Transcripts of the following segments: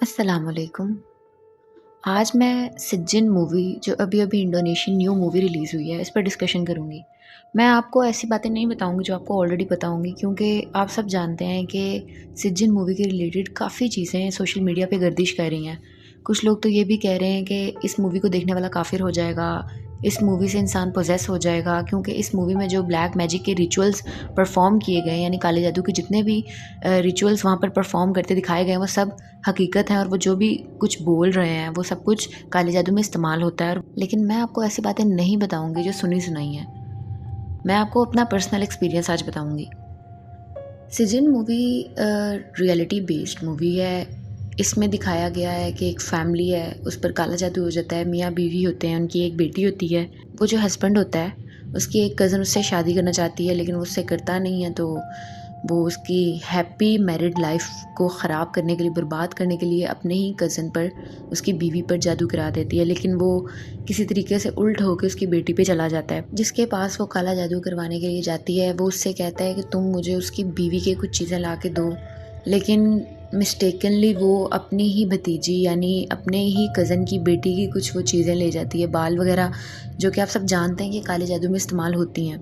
अस्सलामुअलैकुम। आज मैं सिज्जिन मूवी जो अभी-अभी इंडोनेशियन न्यू मूवी रिलीज़ हुई है, इस पर डिस्कशन करूँगी। मैं आपको ऐसी बातें नहीं बताऊँगी जो आपको ऑलरेडी पता होंगी, क्योंकि आप सब जानते हैं कि सिज्जिन मूवी के रिलेटेड काफ़ी चीज़ें सोशल मीडिया पे गर्दिश कर रही हैं। कुछ लोग तो ये भी कह रहे हैं कि इस मूवी को देखने वाला काफ़िर हो जाएगा, इस मूवी से इंसान पॉसेस हो जाएगा, क्योंकि इस मूवी में जो ब्लैक मैजिक के रिचुअल्स परफ़ॉर्म किए गए, यानी काले जादू के जितने भी रिचुअल्स वहाँ पर परफ़ॉर्म करते दिखाए गए, वो सब हकीकत है, और वो जो भी कुछ बोल रहे हैं वो सब कुछ काले जादू में इस्तेमाल होता है। लेकिन मैं आपको ऐसी बातें नहीं बताऊंगी जो सुनी सुनाई हैं। मैं आपको अपना पर्सनल एक्सपीरियंस आज बताऊंगी। Season movie reality based movie है। इसमें दिखाया गया है कि एक फैमिली है, उस पर काला जादू हो जाता है, मियाँ बीवी होते हैं, उनकी एक बेटी होती है। वो जो हस्बैंड होता है, उसकी एक कज़न उससे शादी करना चाहती है, लेकिन वो उससे करता नहीं है। तो वो उसकी हैप्पी मैरिड लाइफ को ख़राब करने के लिए, बर्बाद करने के लिए अपने ही कज़न पर, उसकी बीवी पर जादू करा देती है। लेकिन वो किसी तरीके से उल्ट होकर उसकी बेटी पे चला जाता है। जिसके पास वो काला जादू करवाने के लिए जाती है, वो उससे कहता है कि तुम मुझे उसकी बीवी की कुछ चीज़ें ला के दो। लेकिन मिस्टेकनली वो अपनी ही भतीजी, यानी अपने ही कज़न की बेटी की कुछ वो चीज़ें ले जाती है, बाल वगैरह, जो कि आप सब जानते हैं कि काले जादू में इस्तेमाल होती हैं।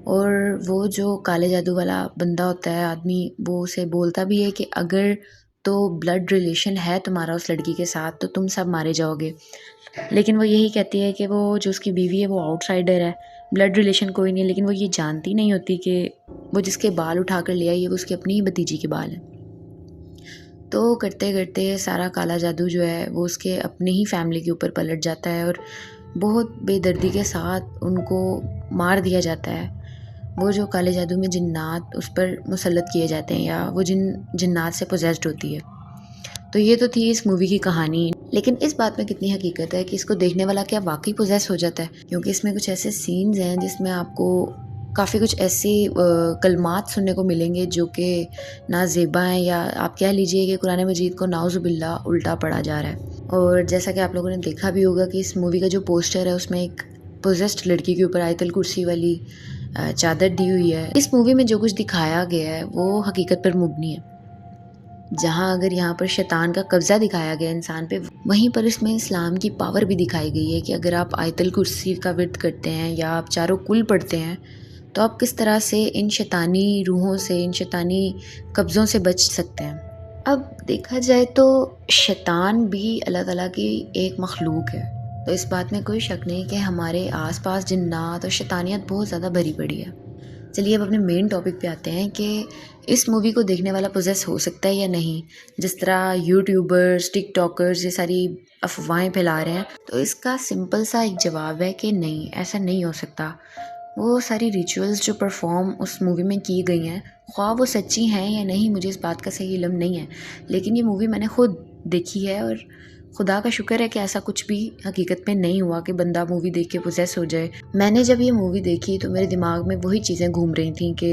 और वो जो काले जादू वाला बंदा होता है, आदमी, वो उसे बोलता भी है कि अगर तो ब्लड रिलेशन है तुम्हारा उस लड़की के साथ तो तुम सब मारे जाओगे। लेकिन वो यही कहती है कि वो जो उसकी बीवी है वो आउटसाइडर है, ब्लड रिलेशन कोई नहीं है। लेकिन वो ये जानती नहीं होती कि वो जिसके बाल उठा कर ले आई है वो उसकी अपनी ही भतीजी के बाल हैं। तो करते करते सारा काला जादू जो है वो उसके अपने ही फैमिली के ऊपर पलट जाता है, और बहुत बेदर्दी के साथ उनको मार दिया जाता है। वो जो काले जादू में जिन्नात उस पर मुसल्लत किए जाते हैं, या वो जिन्नात से पोजेस्ड होती है। तो ये तो थी इस मूवी की कहानी। लेकिन इस बात में कितनी हकीकत है कि इसको देखने वाला क्या वाकई पोजेस हो जाता है? क्योंकि इसमें कुछ ऐसे सीन्स हैं जिसमें आपको काफ़ी कुछ ऐसी कलमात सुनने को मिलेंगे जो कि नाज़ेबा हैं, या आप कह लीजिए कि कुरान मजीद को नाउज़ुबिल्लाह उल्टा पढ़ा जा रहा है। और जैसा कि आप लोगों ने देखा भी होगा कि इस मूवी का जो पोस्टर है उसमें एक पोजेस्ड लड़की के ऊपर आयतल कुर्सी वाली चादर दी हुई है। इस मूवी में जो कुछ दिखाया गया है वो हकीकत पर मुबनी है। जहाँ अगर यहाँ पर शैतान का कब्ज़ा दिखाया गया इंसान पे, वहीं पर इसमें इस्लाम की पावर भी दिखाई गई है कि अगर आप आयतल कुर्सी का विर्द करते हैं या आप चारों कुल पढ़ते हैं तो आप किस तरह से इन शैतानी रूहों से, इन शैतानी कब्ज़ों से बच सकते हैं। अब देखा जाए तो शैतान भी अल्लाह ताला की एक मखलूक है, तो इस बात में कोई शक नहीं कि हमारे आसपास जिन्नात और शैतानियत बहुत ज़्यादा भरी पड़ी है। चलिए अब अपने मेन टॉपिक पे आते हैं कि इस मूवी को देखने वाला पोजेस हो सकता है या नहीं। जिस तरह यूट्यूबर्स, टिकटॉकर्स ये सारी अफवाहें फैला रहे हैं, तो इसका सिंपल सा एक जवाब है कि नहीं, ऐसा नहीं हो सकता। वो सारी रिचुअल्स जो परफॉर्म उस मूवी में की गई हैं, ख्वाह वो सच्ची हैं या नहीं, मुझे इस बात का सही इल्म नहीं है। लेकिन ये मूवी मैंने खुद देखी है, और खुदा का शुक्र है कि ऐसा कुछ भी हकीकत में नहीं हुआ कि बंदा मूवी देख के पोजेस हो जाए। मैंने जब ये मूवी देखी तो मेरे दिमाग में वही चीज़ें घूम रही थी कि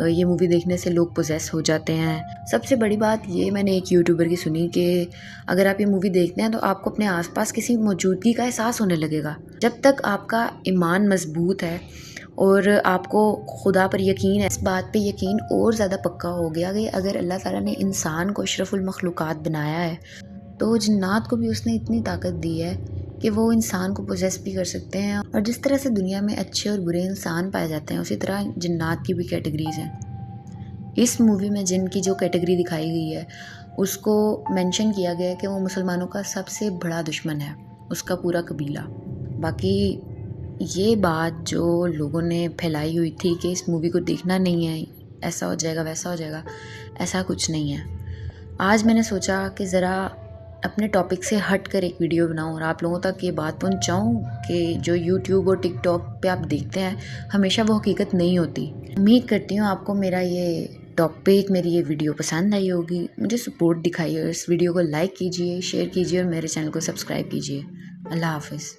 ये मूवी देखने से लोग पोजेस हो जाते हैं। सबसे बड़ी बात ये मैंने एक यूट्यूबर की सुनी कि अगर आप ये मूवी देखते हैं तो आपको अपने आसपास किसी मौजूदगी का एहसास होने लगेगा। जब तक आपका ईमान मजबूत है और आपको खुदा पर यकीन है, इस बात पे यकीन और ज़्यादा पक्का हो गया कि अगर अल्लाह ताला ने इंसान को अशरफुल मखलूक़ात बनाया है तो जिन्नात को भी उसने इतनी ताकत दी है कि वो इंसान को पोजेस भी कर सकते हैं। और जिस तरह से दुनिया में अच्छे और बुरे इंसान पाए जाते हैं, उसी तरह जिन्नात की भी कैटेगरीज हैं। इस मूवी में जिन की जो कैटेगरी दिखाई गई है उसको मेंशन किया गया है कि वो मुसलमानों का सबसे बड़ा दुश्मन है, उसका पूरा कबीला। बाकी ये बात जो लोगों ने फैलाई हुई थी कि इस मूवी को देखना नहीं है, ऐसा हो जाएगा वैसा हो जाएगा, ऐसा कुछ नहीं है। आज मैंने सोचा कि ज़रा अपने टॉपिक से हट कर एक वीडियो बनाऊं और आप लोगों तक ये बात पहुंचाऊं कि जो यूट्यूब और टिकटॉक पे आप देखते हैं हमेशा वो हकीकत नहीं होती। उम्मीद करती हूँ आपको मेरा ये टॉपिक, मेरी ये वीडियो पसंद आई होगी। मुझे सपोर्ट दिखाइए, इस वीडियो को लाइक कीजिए, शेयर कीजिए और मेरे चैनल को सब्सक्राइब कीजिए। अल्लाह हाफ़िज़।